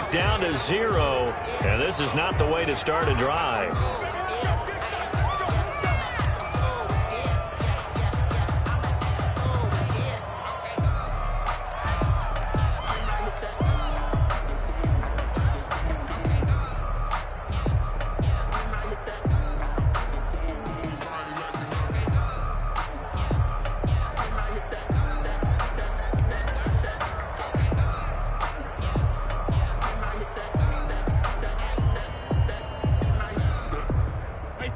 back down to 0, and this is not the way to start a drive.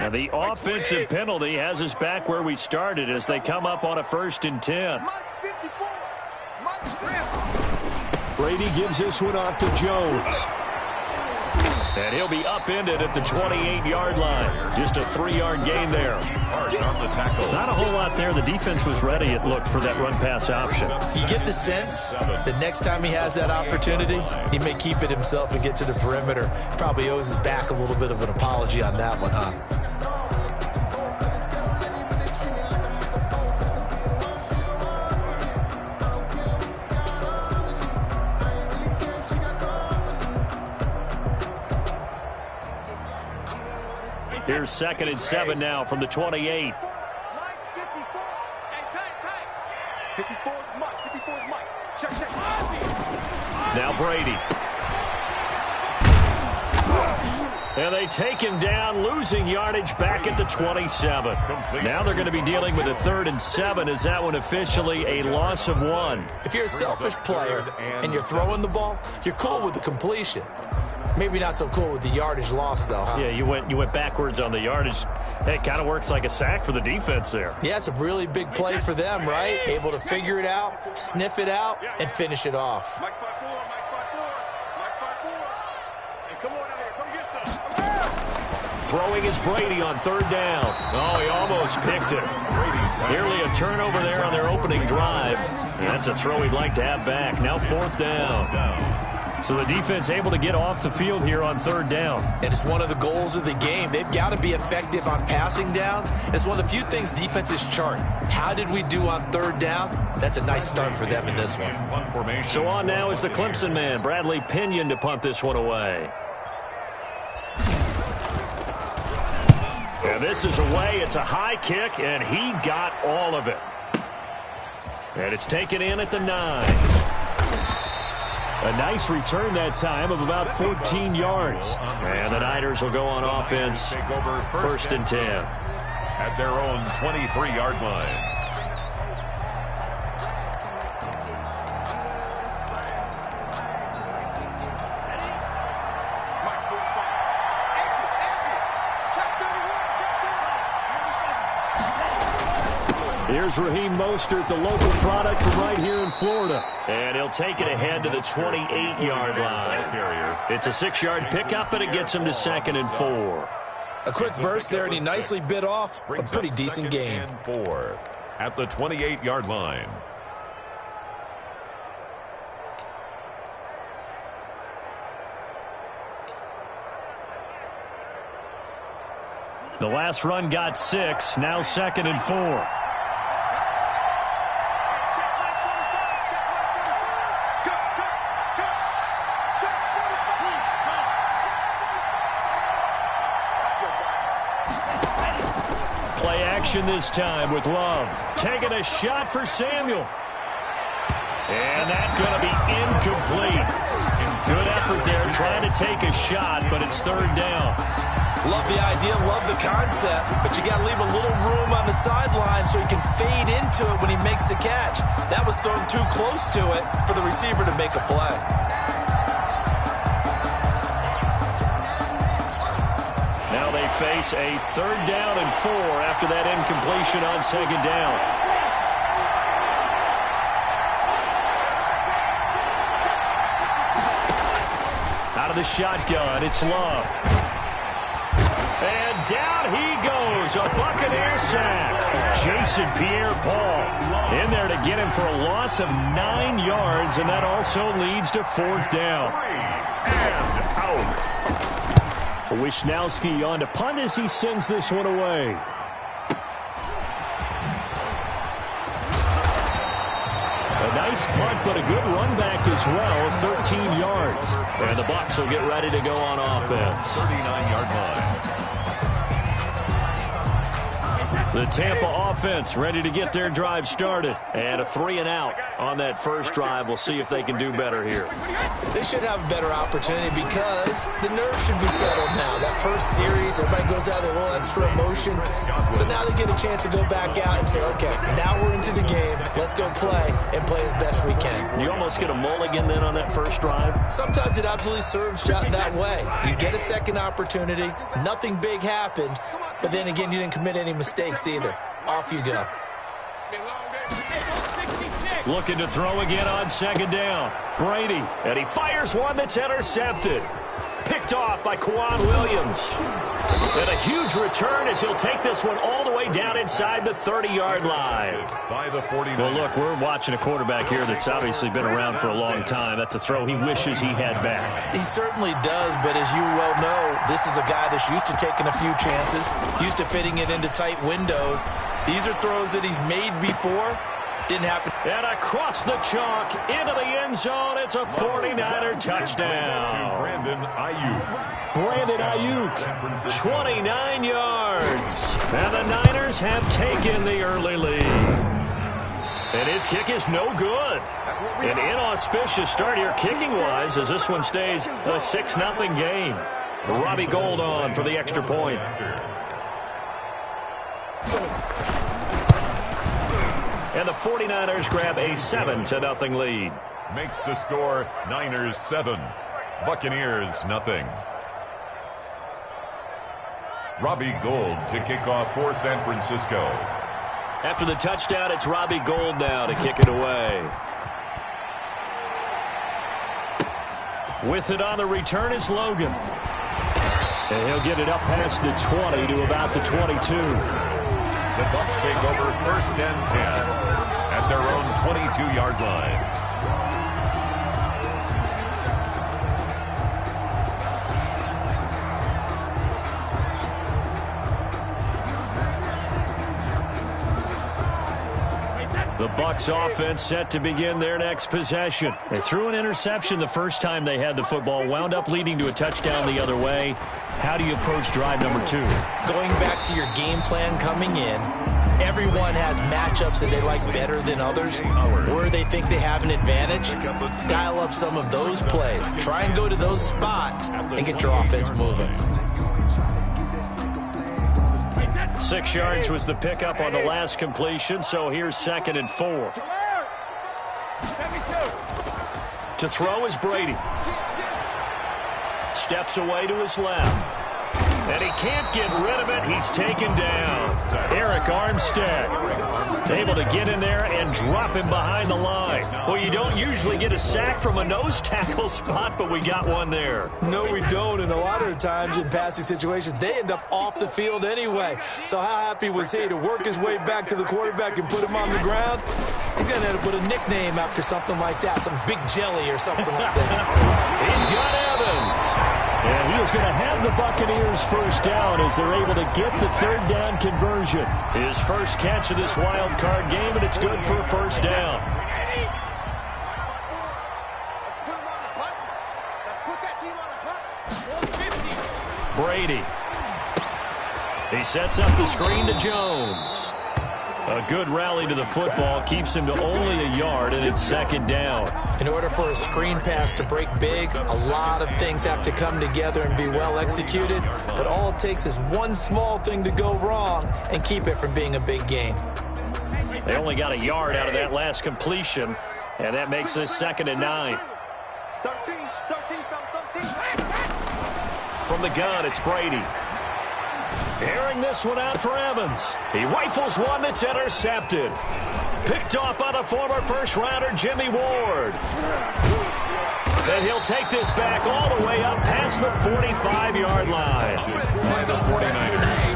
And the offensive penalty has us back where we started as they come up on a 1st and 10. Brady gives this one off to Jones. And he'll be upended at the 28-yard line. Just a 3-yard gain there. Not a whole lot there. The defense was ready, it looked, for that run-pass option. You get the sense that next time he has that opportunity, he may keep it himself and get to the perimeter. Probably owes his back a little bit of an apology on that one, huh? Here's 2nd and 7 now from the 28. Now Brady. And they take him down, losing yardage back at the 27. Now they're going to be dealing with a 3rd and 7. Is that one officially a loss of 1? If you're a selfish player and you're throwing the ball, you're cool with the completion. Maybe not so cool with the yardage loss, though, huh? Yeah, you went backwards on the yardage. Hey, it kind of works like a sack for the defense there. Yeah, it's a really big play for them, right? Able to figure it out, sniff it out, and finish it off. Throwing is Brady on 3rd down. Oh, he almost picked it. Nearly a turnover there on their opening drive. And that's a throw he'd like to have back. Now 4th down. So the defense able to get off the field here on 3rd down. And it's one of the goals of the game. They've got to be effective on passing downs. It's one of the few things defenses chart. How did we do on 3rd down? That's a nice start for them in this one. So on now is the Clemson man, Bradley Pinion, to punt this one away. And this is away. It's a high kick, and he got all of it. And it's taken in at the 9. A nice return that time of about 14 yards. And the Niners will go on offense, 1st and 10. At their own 23-yard line. Here's Raheem Mostert, the local product from right here in Florida. And he'll take it ahead to the 28-yard line. It's a 6-yard pickup, and it gets him to 2nd and 4. A quick burst there, and he nicely bit off a pretty decent gain. 4 at the 28-yard line. The last run got 6, now 2nd and 4. This time with Love. Taking a shot for Samuel. And that's going to be incomplete. Good effort there trying to take a shot, but it's 3rd down. Love the idea, love the concept, but you got to leave a little room on the sideline so he can fade into it when he makes the catch. That was thrown too close to it for the receiver to make a play. Now they face a 3rd down and 4 after that incompletion on 2nd down. Out of the shotgun, it's Love. And down he goes, a Buccaneer sack. Jason Pierre-Paul in there to get him for a loss of 9 yards, and that also leads to 4th down. And out. Wisnowski on to punt as he sends this one away. A nice punt, but a good run back as well, 13 yards. And the Bucs will get ready to go on offense. 39-yard line. The Tampa offense ready to get their drive started. And a 3-and-out on that first drive. We'll see if they can do better here. They should have a better opportunity because the nerves should be settled now. That first series, everybody goes out with a little extra emotion. So now they get a chance to go back out and say, okay, now we're into the game. Let's go play and play as best we can. You almost get a mulligan then on that first drive? Sometimes it absolutely serves that way. You get a second opportunity. Nothing big happened. But then again, you didn't commit any mistakes either. Off you go. Looking to throw again on second down. Brady, and he fires one that's intercepted. Picked off by Kwan Williams. And a huge return as he'll take this one all the way down inside the 30-yard line. By the 49. Well, look, we're watching a quarterback here that's obviously been around for a long time. That's a throw he wishes he had back. He certainly does, but as you well know, this is a guy that's used to taking a few chances, used to fitting it into tight windows. These are throws that he's made before. Didn't happen. And across the chalk, into the end zone, it's a 49er touchdown. Brandon Ayuk. Brandon Ayuk, 29 yards. And the Niners have taken the early lead. And his kick is no good. An inauspicious start here kicking-wise as this one stays a 6-0 game. Robbie Gould on for the extra point. And the 49ers grab a 7-0 lead. Makes the score Niners 7, Buccaneers nothing. Robbie Gould to kick off for San Francisco. After the touchdown, it's Robbie Gould now to kick it away. With it on the return is Logan. And he'll get it up past the 20 to about the 22. The Bucs take over 1st and 10 at their own 22-yard line. The Bucs offense set to begin their next possession. They threw an interception the first time they had the football, wound up leading to a touchdown the other way. How do you approach drive number 2? Going back to your game plan coming in, everyone has matchups that they like better than others, where they think they have an advantage. Dial up some of those plays. Try and go to those spots and get your offense moving. 6 yards was the pickup on the last completion, so here's 2nd and 4. To throw is Brady. Steps away to his left. And he can't get rid of it. He's taken down. Eric Armstead able to get in there and drop him behind the line. Well, you don't usually get a sack from a nose tackle spot, but we got one there. No, we don't. And a lot of the times in passing situations, they end up off the field anyway. So how happy was he to work his way back to the quarterback and put him on the ground? He's going to have to put a nickname after something like that, some Big Jelly or something like that. He's got Evans. And he is going to have the Buccaneers first down as they're able to get the 3rd down conversion. His first catch of this wild card game, and it's good for a first down. Brady. He sets up the screen to Jones. A good rally to the football keeps him to only a yard, and it's 2nd down. In order for a screen pass to break big, a lot of things have to come together and be well executed. But all it takes is one small thing to go wrong and keep it from being a big gain. They only got a yard out of that last completion, and that makes this 2nd and 9. From the gun, it's Brady. Airing this one out for Evans. He rifles one that's intercepted. Picked off by the former first-rounder Jimmy Ward. And he'll take this back all the way up past the 45-yard line. By the 49ers.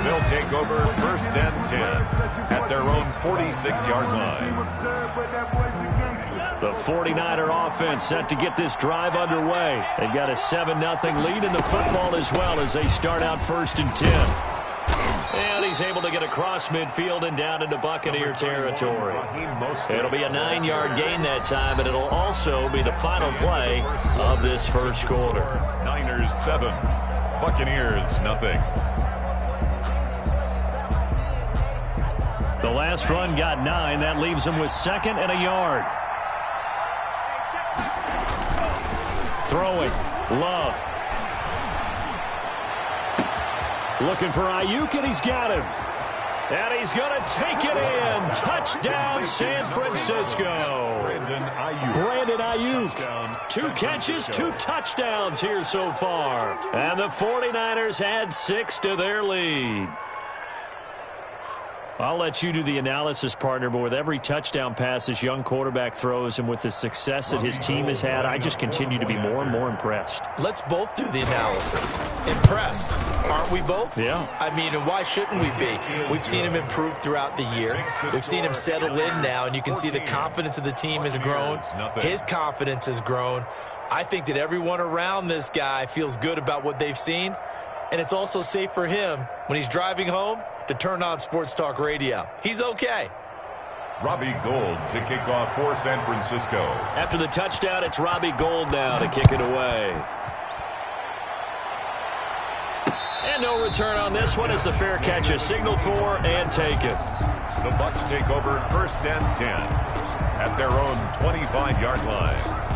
They'll take over 1st and 10 at their own 46-yard line. The 49er offense set to get this drive underway. They've got a 7-0 lead in the football as well as they start out 1st and 10. And he's able to get across midfield and down into Buccaneer territory. It'll be a 9-yard gain that time, and it'll also be the final play of this first quarter. Niners 7, Buccaneers nothing. The last run got 9. That leaves him with 2nd and a yard. Throwing. Love. Looking for Ayuk, and he's got him. And he's going to take it in. Touchdown, San Francisco. Brandon Ayuk. 2 catches, 2 touchdowns here so far. And the 49ers add 6 to their lead. I'll let you do the analysis, partner, but with every touchdown pass this young quarterback throws and with the success that his team has had, I just continue to be more and more impressed. Let's both do the analysis. Impressed. Aren't we both? Yeah. I mean, and why shouldn't we be? We've seen him improve throughout the year. We've seen him settle in now, and you can see the confidence of the team has grown. His confidence has grown. I think that everyone around this guy feels good about what they've seen, and it's also safe for him when he's driving home to turn on Sports Talk Radio. He's okay. Robbie Gould to kick off for San Francisco. After the touchdown, it's Robbie Gould now to kick it away. And no return on this one as the fair catch is signaled for and taken. The Bucs take over 1st and 10 at their own 25-yard line.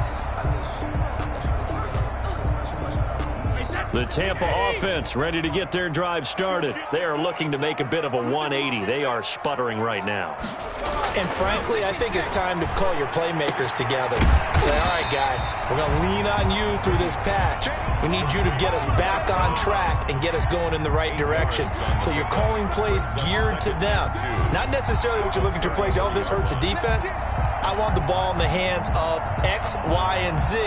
The Tampa offense ready to get their drive started. They are looking to make a bit of a 180. They are sputtering right now. And frankly, I think it's time to call your playmakers together. Say, all right, guys, we're going to lean on you through this patch. We need you to get us back on track and get us going in the right direction. So you're calling plays geared to them. Not necessarily what you look at your plays, oh, this hurts the defense. I want the ball in the hands of X, Y, and Z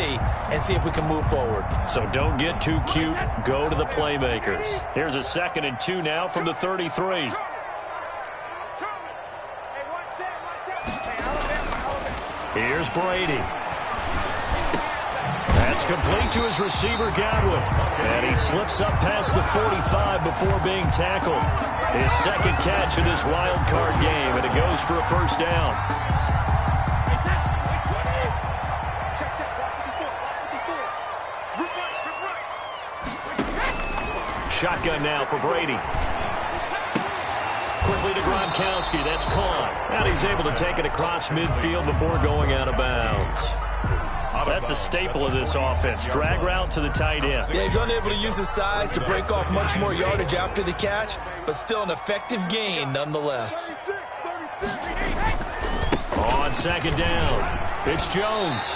and see if we can move forward. So don't get too cute. Go to the playmakers. Here's a 2nd and 2 now from the 33. Here's Brady. That's complete to his receiver, Godwin. And he slips up past the 45 before being tackled. His 2nd catch in this wild card game, and it goes for a 1st down. Shotgun now for Brady. Quickly to Gronkowski. That's caught. And he's able to take it across midfield before going out of bounds. That's a staple of this offense. Drag route to the tight end. Yeah, he's unable to use his size to break off much more yardage after the catch, but still an effective gain nonetheless. On 2nd down, it's Jones.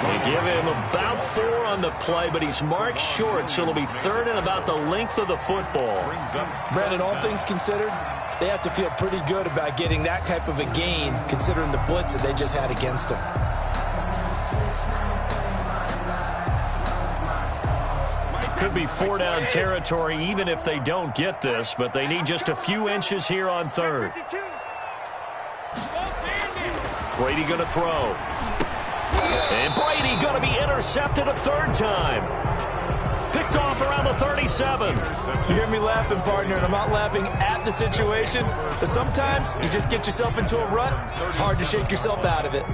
They give him about 4 on the play, but he's marked short, so it'll be 3rd and about the length of the football. Brandon, all things considered, they have to feel pretty good about getting that type of a gain, considering the blitz that they just had against them. Could be 4-down territory even if they don't get this, but they need just a few inches here on 3rd. Brady going to throw. And Brady going to be intercepted a 3rd time. Picked off around the 37. You hear me laughing, partner, and I'm not laughing at the situation, but sometimes you just get yourself into a rut. It's hard to shake yourself out of it.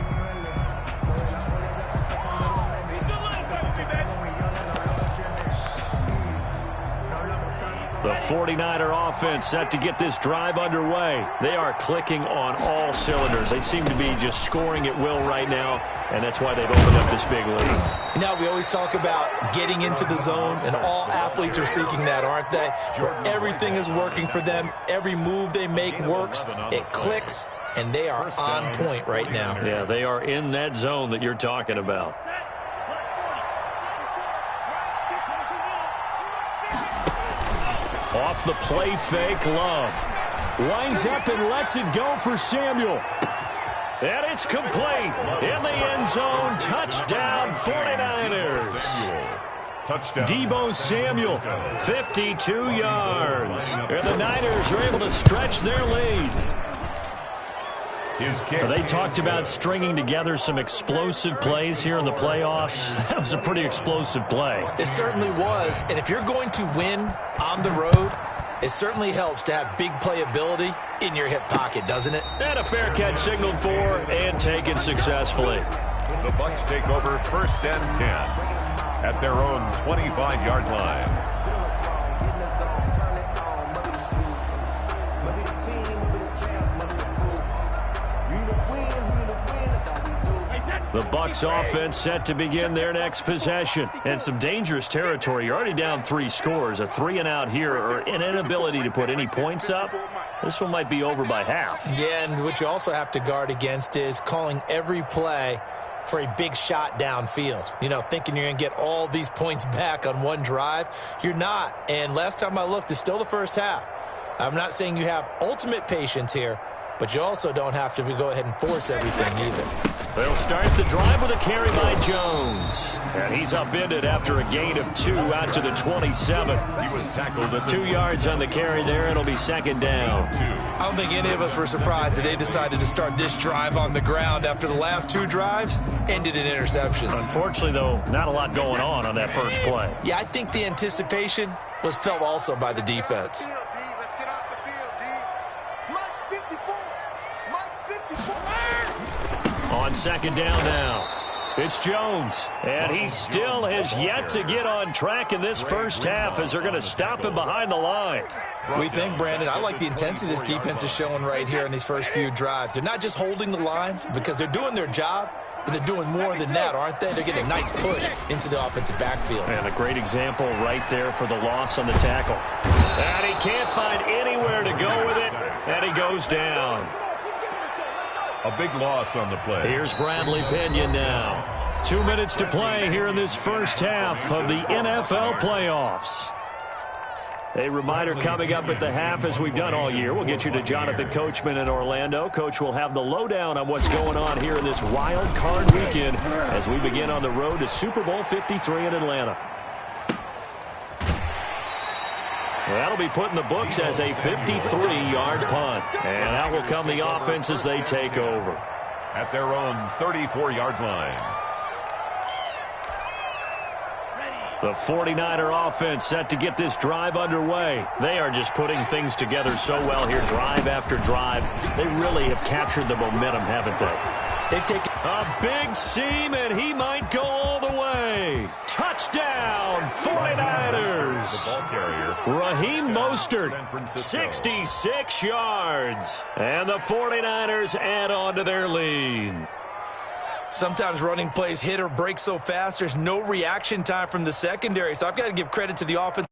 The 49er offense set to get this drive underway. They are clicking on all cylinders. They seem to be just scoring at will right now, and that's why they've opened up this big lead. Now, we always talk about getting into the zone, and all athletes are seeking that, aren't they? Where everything is working for them. Every move they make works. It clicks, and they are on point right now. Yeah, they are in that zone that you're talking about. Off the play fake, Love. Winds up and lets it go for Samuel. And it's complete. In the end zone, touchdown 49ers. Touchdown. Deebo Samuel, 52 yards. And the Niners are able to stretch their lead. They talked about stringing together some explosive plays here in the playoffs. That was a pretty explosive play. It certainly was. And if you're going to win on the road, It certainly helps to have big playability in your hip pocket, doesn't it? And a fair catch signaled for and taken successfully. The Bucs take over 1st and 10 at their own 25-yard line. The Bucs offense set to begin their next possession. And some dangerous territory. You're already down 3 scores. A 3-and-out here or an inability to put any points up. This one might be over by half. Yeah, and what you also have to guard against is calling every play for a big shot downfield. You know, thinking you're going to get all these points back on one drive. You're not. And last time I looked, it's still the first half. I'm not saying you have ultimate patience here, but you also don't have to go ahead and force everything either. They'll start the drive with a carry by Jones. And he's upended after a gain of 2 out to the 27. He was tackled at 2 yards on the carry there. It'll be 2nd down. I don't think any of us were surprised that they decided to start this drive on the ground after the last 2 drives ended in interceptions. Unfortunately, though, not a lot going on that first play. Yeah, I think the anticipation was felt also by the defense. On 2nd down now, it's Jones, and he still has yet to get on track in this first half as they're going to stop him behind the line. We think, Brandon, I like the intensity this defense is showing right here in these first few drives. They're not just holding the line because they're doing their job, but they're doing more than that, aren't they? They're getting a nice push into the offensive backfield. And a great example right there for the loss on the tackle. And he can't find anywhere to go with it, and he goes down. A big loss on the play. Here's Bradley Pinion now. 2 minutes to play here in this first half of the NFL playoffs. A reminder coming up at the half, as we've done all year. We'll get you to Jonathan Coachman in Orlando. Coach will have the lowdown on what's going on here in this wild card weekend as we begin on the road to Super Bowl 53 in Atlanta. That'll be put in the books as a 53-yard punt. And out will come the offense as they take over. At their own 34-yard line. The 49er offense set to get this drive underway. They are just putting things together so well here, drive after drive. They really have captured the momentum, haven't they? They've taken a big seam, and he might go all the way. Touchdown, 49ers. The ball carrier, Raheem Mostert, 66 yards. And the 49ers add on to their lead. Sometimes running plays hit or break so fast, there's no reaction time from the secondary. So I've got to give credit to the offense.